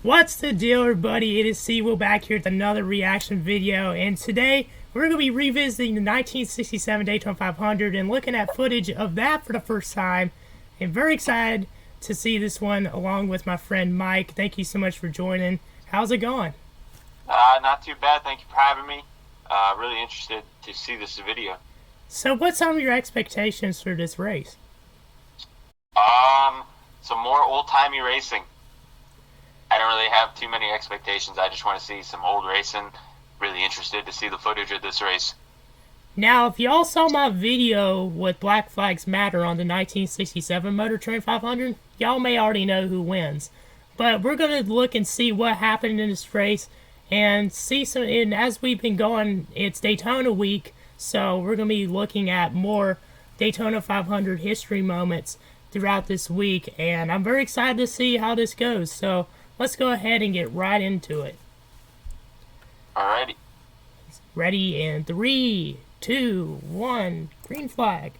What's the deal, everybody? It is Seawell back here with another reaction video, and today we're going to be revisiting the 1967 Daytona 500 and looking at footage of that for the first time. I'm very excited to see this one along with my friend Mike. Thank you so much for joining. How's it going? Not too bad. Thank you for having me. Really interested to see this video. So what's some of your expectations for this race? Some more old-timey racing. I don't really have too many expectations. I just want to see some old racing. Really interested to see the footage of this race. Now, if y'all saw my video with Black Flags Matter on the 1967 Motor Trend 500, y'all may already know who wins. But we're going to look and see what happened in this race and see some. And as we've been going, it's Daytona week, so we're going to be looking at more Daytona 500 history moments throughout this week. And I'm very excited to see how this goes. So let's go ahead and get right into it. Alrighty. Ready in 3, 2, 1, green flag.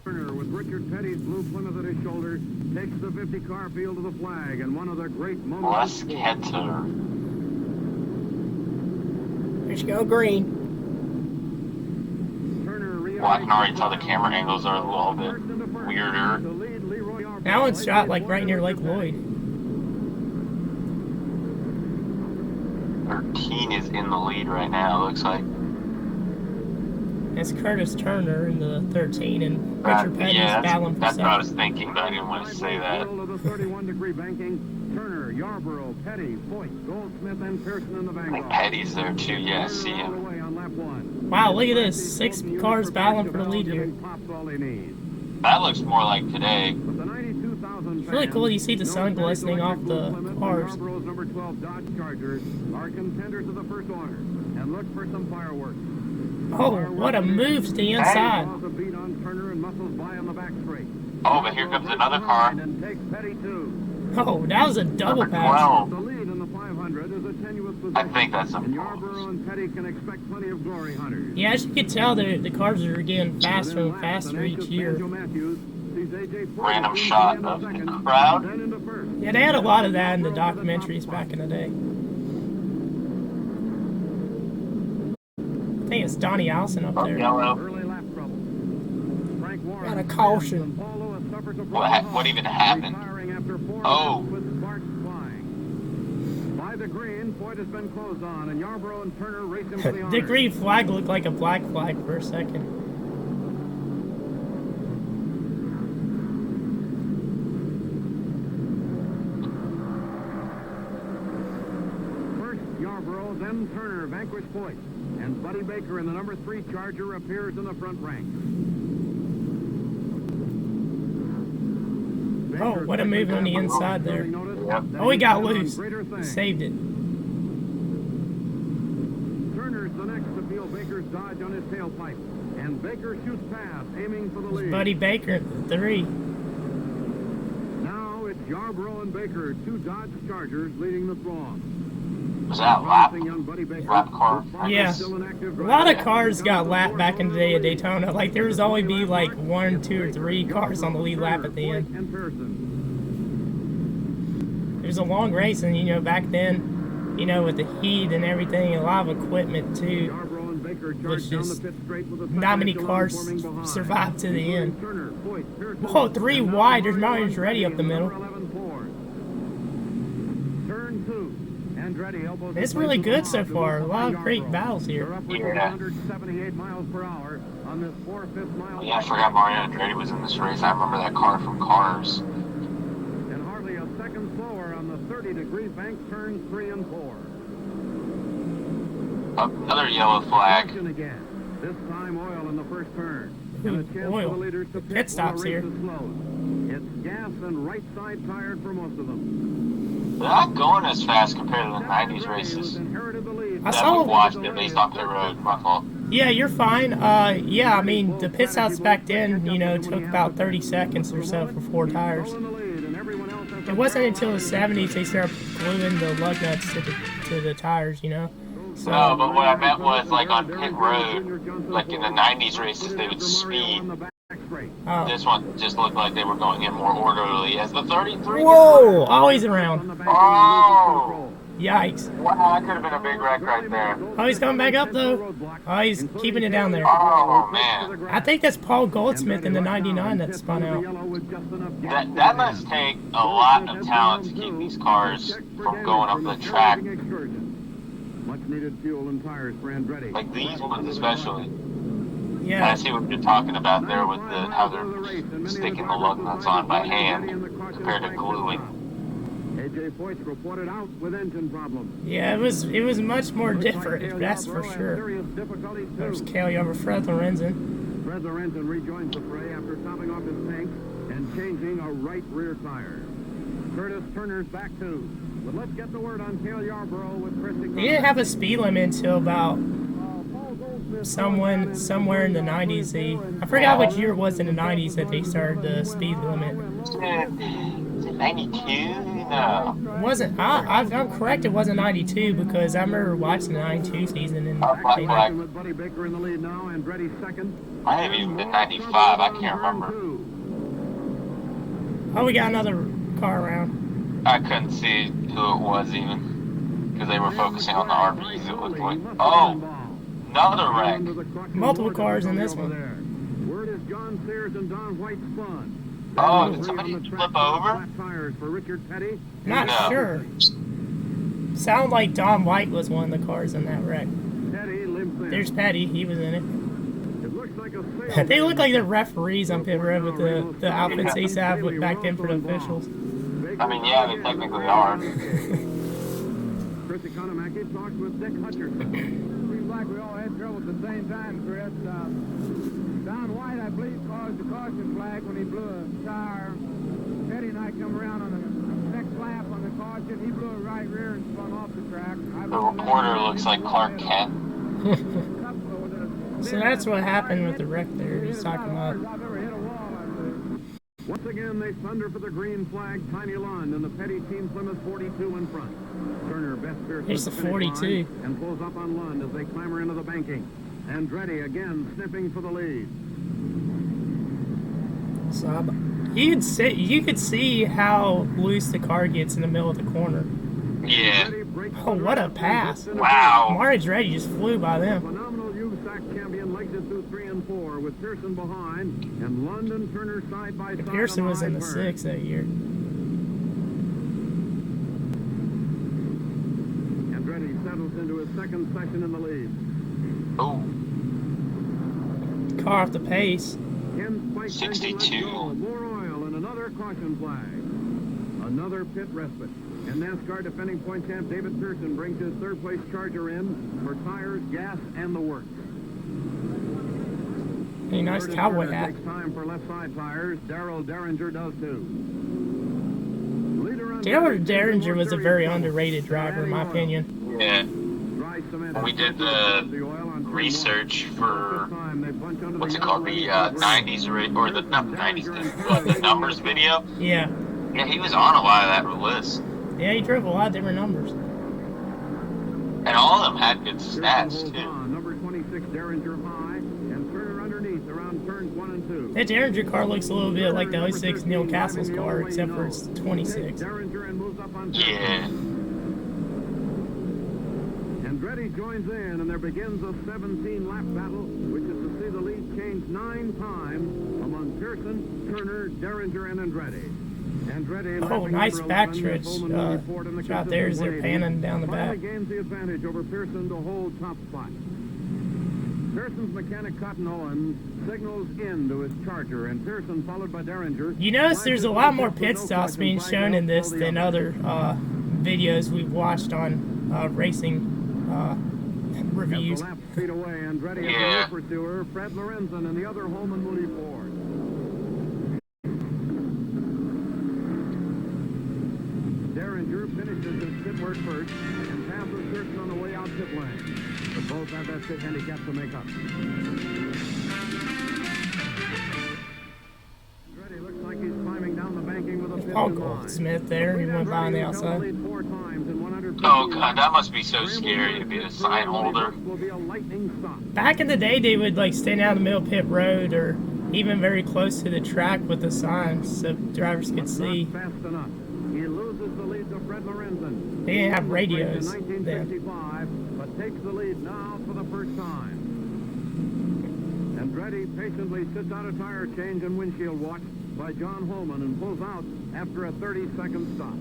With Richard Petty's blue Plymouth at his shoulder, takes the 50-car field to the flag, and one of the great moments. Let's go green. Well, I can already tell the camera angles are a little bit weirder. That one's shot like right near Lake Lloyd. 13 is in the lead right now, it looks like. That's Curtis Turner in the 13, and Richard Petty's battling for that's second. what I was thinking, but I didn't want to say that. Of the 31-degree banking, Turner, Yarborough, Petty, Foyt, Goldsmith, and Pearson in the I vanguard. think Petty's there too, yeah, I see him. Wow, look at this. 6 cars battling for the lead here. That looks more like today. It's really cool you see the sun glistening off the cars. Number 12 Dodge Chargers are contenders of the first order, and look for some fireworks. Oh, what a move to the inside. Oh, but here comes another car. Oh, that was a double Number pass. 12. The lead in the 500 is a tenuous position. I think that's some Yarborough and Petty can expect plenty of glory hunters. Yeah, as you can tell, the cars are getting faster and faster each year. Random shot of the crowd. Yeah, they had a lot of that in the documentaries back in the day. I think it's Donnie Allison up there. Yellow. Got a caution. What even happened? Oh. By the green, Foyt has been closed on, and Yarborough and Turner racing for the honors. The green flag looked like a black flag for a second. First Yarborough, then Turner vanquished Foyt, and Buddy Baker in the number 3 Charger appears in the front rank. Oh, what a move on the inside there. Oh, he got loose. Saved it. Turner's the next to feel Baker's dodge on his tailpipe, and Baker shoots past, aiming for the lead. Buddy Baker, 3. Now it's Yarborough and Baker, 2 Dodge Chargers leading the throng. Was that lap car? Yeah. A lot of cars got lapped back in the day at Daytona. Like, there was always be like 1, 2, or 3 cars on the lead lap at the end. It was a long race, and, you know, back then, you know, with the heat and everything, a lot of equipment, too. It's just not many cars survived to the end. Whoa, 3 wide. There's mountains ready up the middle. It's really good so far. A lot of great battles here. Yeah. Yeah, I forgot Mario Andretti was in this race. I remember that car from Cars. And hardly a second slower on the 30-degree bank turns 3 and 4. Another yellow flag. Again. This time oil in the first turn. Oil. The pit stops here. It's gas and right side tired for most of them. They're not going as fast compared to the 90s races. I saw watched it based off their road. My fault. Yeah, you're fine. Yeah, I mean, the pit stops back then, you know, took about 30 seconds or so for 4 tires. It wasn't until the 70s they started gluing the lug nuts to the tires, you know. So, no, but what I meant was, like, on pit road, like in the 90s races, they would speed straight. Oh. This one just looked like they were going in more orderly as the 33. Whoa! Oh, he's around. Oh! Yikes. Wow, that could have been a big wreck right there. Oh, he's coming back up, though. Oh, he's keeping it down there. Oh, man. I think that's Paul Goldsmith in the 99 that spun out. That must take a lot of talent to keep these cars from going up the track. Much needed fuel and tires for Andretti. Like these ones especially. Yeah. I see what you're talking about there with how they're sticking the lug nuts on by hand compared to gluing. AJ Foyt reported out with engine problems. Yeah, it was much more different, that's for sure. There's Cale over Fred Lorenzen. Fred Lorenzen rejoins the fray after topping off his tank and changing a right rear tire. Curtis Turner's back too. But let's get the word on Cale Yarborough with Christy. He didn't have a speed limit until about somewhere in the 90s. I forgot what year it was in the 90s that they started the speed limit. 92? No. It wasn't. I'm correct. It wasn't 92 because I remember watching the 92 season and Black. With Buddy Baker in the lead now, Andretti second. Might have even been 95. I can't remember. Oh, we got another car around. I couldn't see who it was even because they were focusing on the RVs. It looked like. Oh, another wreck. Multiple cars in this one. Word is John Sears and Don White spun. Oh, did somebody flip over? Not No. sure. Sound like Don White was one of the cars in that wreck. There's Petty. He was in it. They look like they're referees on pit road with the outfits they used to have back then for the officials. I mean, yeah, they technically are. Chris Economaki talks with Dick Hutcherson. Seems like we all had trouble at the same time, Chris. Don White, I believe, caused the caution flag when he blew a tire. Petty and I come around on the next lap on the caution. He blew a right rear and spun off the track. The reporter looks like Clark Kent. So that's what happened with the wreck there. He's talking about. Once again, they thunder for the green flag. Tiny Lund and the Petty team Plymouth 42 in front. Turner best Pierce Here's the 42 and pulls up on Lund as they clamber into the banking. Andretti again sniffing for the lead. So you could see how loose the car gets in the middle of the corner. Yeah. Oh, what a pass! Wow. Marge Reddy just flew by them. Phenomenal USAC champion legs it through 3 and 4 with Pearson behind and London Turner side by side. Pearson was in the 6 that year. Andretti settles into his second session in the lead. Oh. Car off the pace. 62. More oil and another caution flag. Another pit respite. And NASCAR defending point champ David Pearson brings his third place Charger in for tires, gas, and the works. Hey, nice cowboy hat. Takes time for left side tires. Darrell Derringer does too. Darrell Derringer was a very underrated driver, in my opinion. Yeah. We did the research for what's it called, the 90s or the not the 90s, the numbers video. Yeah. Yeah, he was on a lot of that list. Yeah, he drove a lot of different numbers. And all of them had good stats too. Number 26 Derringer high and Turner underneath around turns 1 and 2. That Derringer car looks a little bit like the 06 Neil Castle's car, except for it's 26. Yeah. Andretti joins in, and there begins a 17-lap battle, which is to see the lead change 9 times among Pearson, Turner, Derringer, and Andretti. Oh, nice back stretch shot there as they're panning down the back. Gains the advantage over Pearson to hold top spot. Pearson's mechanic Cotton Owen signals in to his Charger, and Pearson followed by Derringer. You notice there's a lot more pit stops being shown in this than other videos we've watched on racing reviews. At the lap speed away, Andretti is the pursuer, Fred Lorenzen, and the other Holman Moody Ford. Derringer finishes his pit work first and passes Pearson on the way out pit lane. But both have that pit handicap to make up. Andretti looks like he's climbing down the banking with a pit Paul in mind. Goldsmith there, he went by on the outside. Oh god, that must be so scary to be the sign holder. Back in the day, they would like stand out in the middle of pit road or even very close to the track with the signs so drivers could see. Not fast enough. He loses the lead to Fred Lorenzen. They didn't have radios in then. 1955, but takes the lead now for the first time. Andretti patiently sits out a tire change and windshield watch by John Holman and pulls out after a 30-second stop.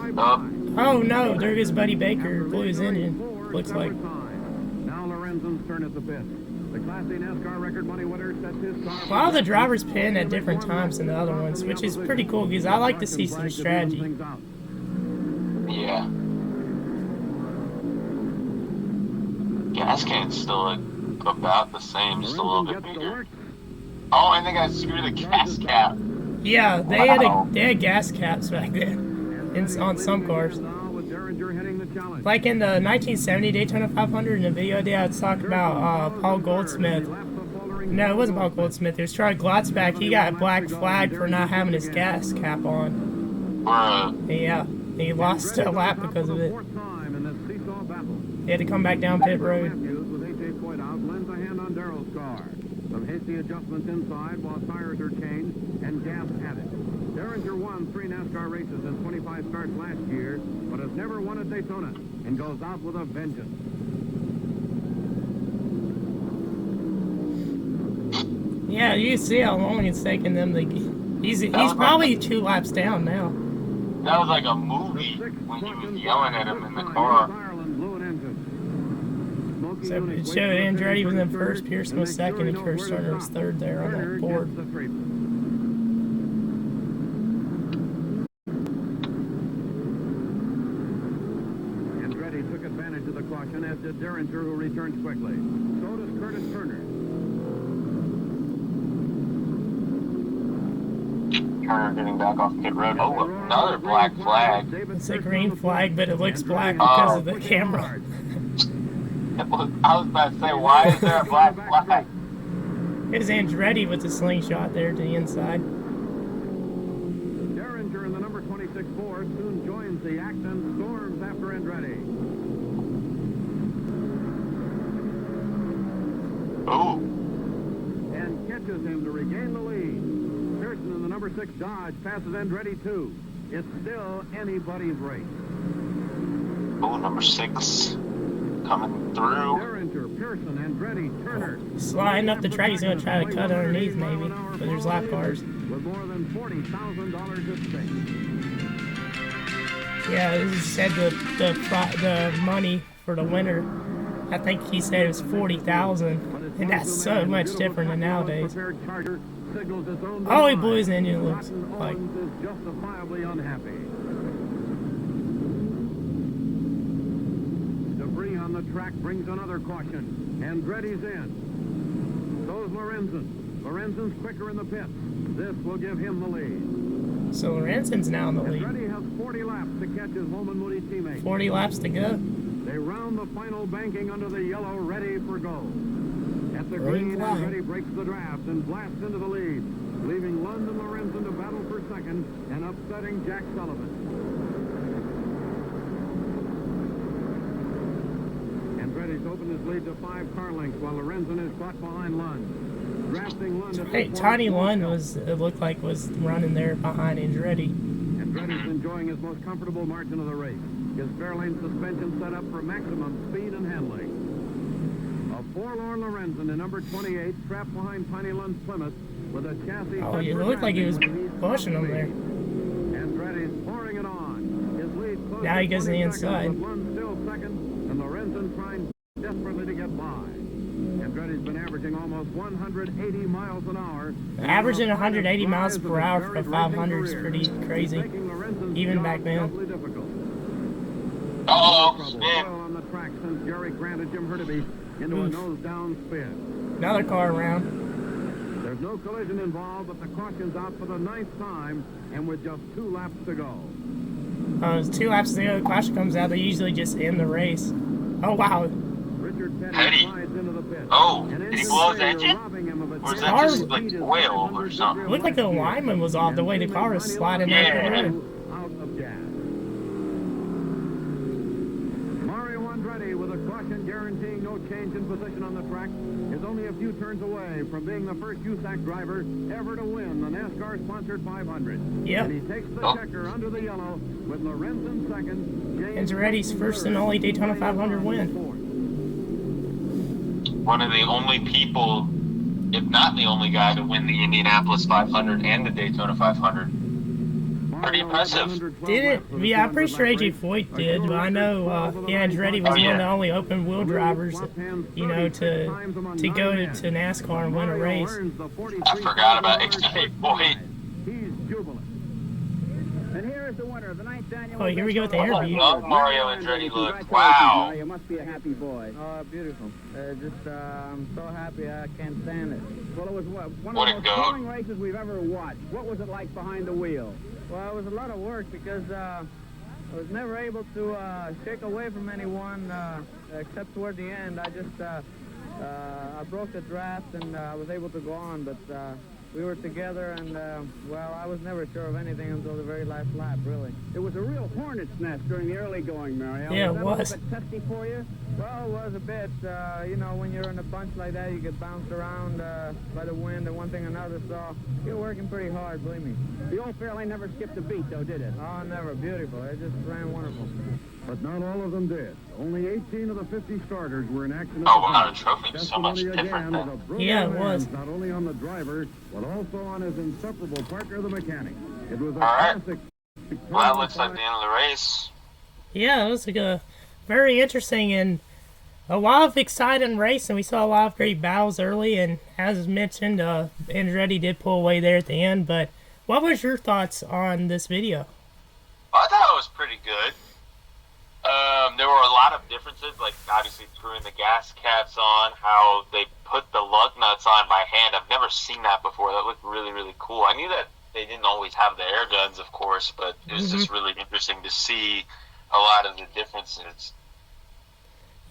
Bye-bye. Oh no, there goes Buddy Baker, blew his engine. Looks like. Now Lorenzen's turn at the pit. The Class A NASCAR record money winner sets his car. A lot of the drivers pin at different times than the other ones, which is pretty cool because I like to see some strategy. Yeah. Gas can's still about the same, just a little bit bigger. Oh, and they got to screw the gas cap. Yeah, they had gas caps back then on some cars. Like in the 1970 Daytona 500, in the video they had talked about Paul Goldsmith. No, it wasn't Paul Goldsmith. It was Charlie Glotzback. He got a black flag for not having his gas cap on. Yeah, he lost a lap because of it. He had to come back down pit road. Some hasty adjustments inside while tires are changed and gas added. Derringer won 3 NASCAR races and 25 starts last year, but has never won at Daytona and goes out with a vengeance. Yeah, you see how long it's taking them to. He's probably 2 laps down now. That was like a movie when he was yelling at him in the car. So it showed Andretti was in first, Pearson was second, and Kurt Turner was third there on that board. Andretti took advantage of the caution, as did Derringer, who returned quickly. So does Curtis Turner. Turner getting back off pit road. Oh, another black flag. It's a green flag, but it looks black because of the camera. I was about to say, why is there a black flag? It was Andretti with the slingshot there to the inside. Derringer in the number 26 Ford soon joins the act and storms after Andretti. Oh. And catches him to regain the lead. Pearson in the number 6 Dodge passes Andretti too. It's still anybody's race. Oh, number 6 coming through. Derringer, Pearson, Andretti, Turner. Sliding up the track, he's going to try to cut underneath maybe, but there's lap cars. With more than $40,000 at stake. Yeah, he said the money for the winner. I think he said it was $40,000, and that's so much different than nowadays. Oh, he blew his engine, looks like. Is justifiably unhappy. Debris on the track brings another caution. Andretti's in. So's Lorenzen. Lorenzen's quicker in the pits. This will give him the lead. So Lorenzen's now in the lead. Andretti has 40 laps to catch his Holman Moody teammate. 40 laps to go. They round the final banking under the yellow, ready for go. At the Green green, flag. Andretti breaks the draft and blasts into the lead, leaving Lund and Lorenzen to battle for second and upsetting Jack Sullivan. Andretti's opened his lead to 5 car lengths while Lorenzen is caught behind Lund. Drafting Lund at Hey, Tiny Lund was running there behind Andretti. Andretti's enjoying his most comfortable margin of the race. His fairlane suspension set up for maximum speed and handling. A forlorn Lorenzen in number 28, trapped behind Tiny Lund's Plymouth with a chassis. Oh, it looked like he was pushing him there. Andretti's pouring it on. His lead close Now he to goes to the 20 inside. seconds, with Lund still second, and Lorenzen trying desperately to get by. Andretti's been averaging almost 180 miles an hour. Averaging 180 miles per hour for a 500 is pretty crazy, even back then. Oh, spin. On the track since Jerry Grant and Jim Hurtubise into a nose-down spin. Another car around. There's no collision involved, but the caution's out for the 9th time, and with just 2 laps to go. There's 2 laps to go. The caution comes out. They usually just end the race. Oh wow. Richard Petty. slides into the pit. Oh, And did he into blow the his clear, engine? robbing him of a Or is chance that just to like beat his oil or 500 something? It looked like the alignment was off the way the car was sliding out the road. Out of gas. Mario Andretti with a caution caution guaranteeing no change in position on the track is only a few turns away from being the first USAC driver ever to win the NASCAR-sponsored 500. Yep. And he takes the checker under the yellow with Lorenzen second. James Andretti's first and only Daytona 500 win. One of the only people, if not the only guy, to win the Indianapolis 500 and the Daytona 500. Pretty impressive. Did it? Yeah, I'm pretty sure AJ Foyt did, but I know Andretti was one of the only open wheel drivers, you know, to go to NASCAR and win a race. I forgot about AJ Foyt. He's jubilant. And here is the winner of the 9th annual. Oh, here we go with the interview. Love Mario Andretti look. Wow. You must be a happy boy. Oh, beautiful. I'm so happy I can't stand it. Well, it was one of the most thrilling races we've ever watched. What was it like behind the wheel? Well, it was a lot of work because I was never able to shake away from anyone except toward the end. I broke the draft and I was able to go on, but we were together and, well, I was never sure of anything until the very last lap, really. It was a real hornet's nest during the early going, Mario. Yeah, it was. Was that a bit testy for you? Well, it was a bit. You know, when you're in a bunch like that, you get bounced around by the wind and one thing or another, so you're working pretty hard, believe me. The old Fairlane never skipped a beat, though, did it? Oh, never. Beautiful. It just ran wonderful. But not all of them did. Only 18 of the 50 starters were in action. Oh, wow, the trophy was so much different then. Yeah, it was. Not only on the driver, but also on his inseparable partner, the mechanic. It was a Alright. classic. Well, that looks like the end of the race. Yeah, it was like a very interesting and a lot of exciting race, and we saw a lot of great battles early, and as mentioned, Andretti did pull away there at the end, but what was your thoughts on this video? I thought it was pretty good. There were a lot of differences, like obviously screwing the gas caps on, how they put the lug nuts on by hand. I've never seen that before. That looked really, really cool. I knew that they didn't always have the air guns, of course, but it was just really interesting to see a lot of the differences.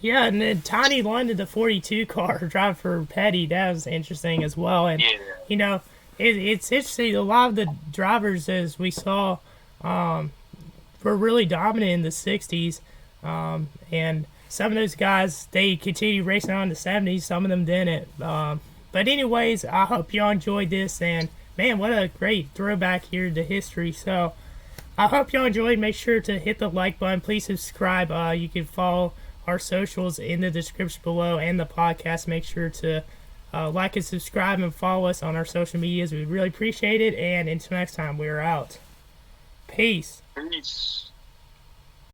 Yeah, and then Tiny London, the 42 car, drive for Petty, that was interesting as well. And, you know, it's interesting. A lot of the drivers, as we saw, were really dominant in the 60s. And some of those guys, they continued racing on in the 70s. Some of them didn't. But anyways, I hope y'all enjoyed this. And, man, what a great throwback here to history. So I hope y'all enjoyed. Make sure to hit the like button. Please subscribe. You can follow our socials in the description below and the podcast. Make sure to like and subscribe and follow us on our social medias. We'd really appreciate it. And until next time, we're out. Peace. Peace.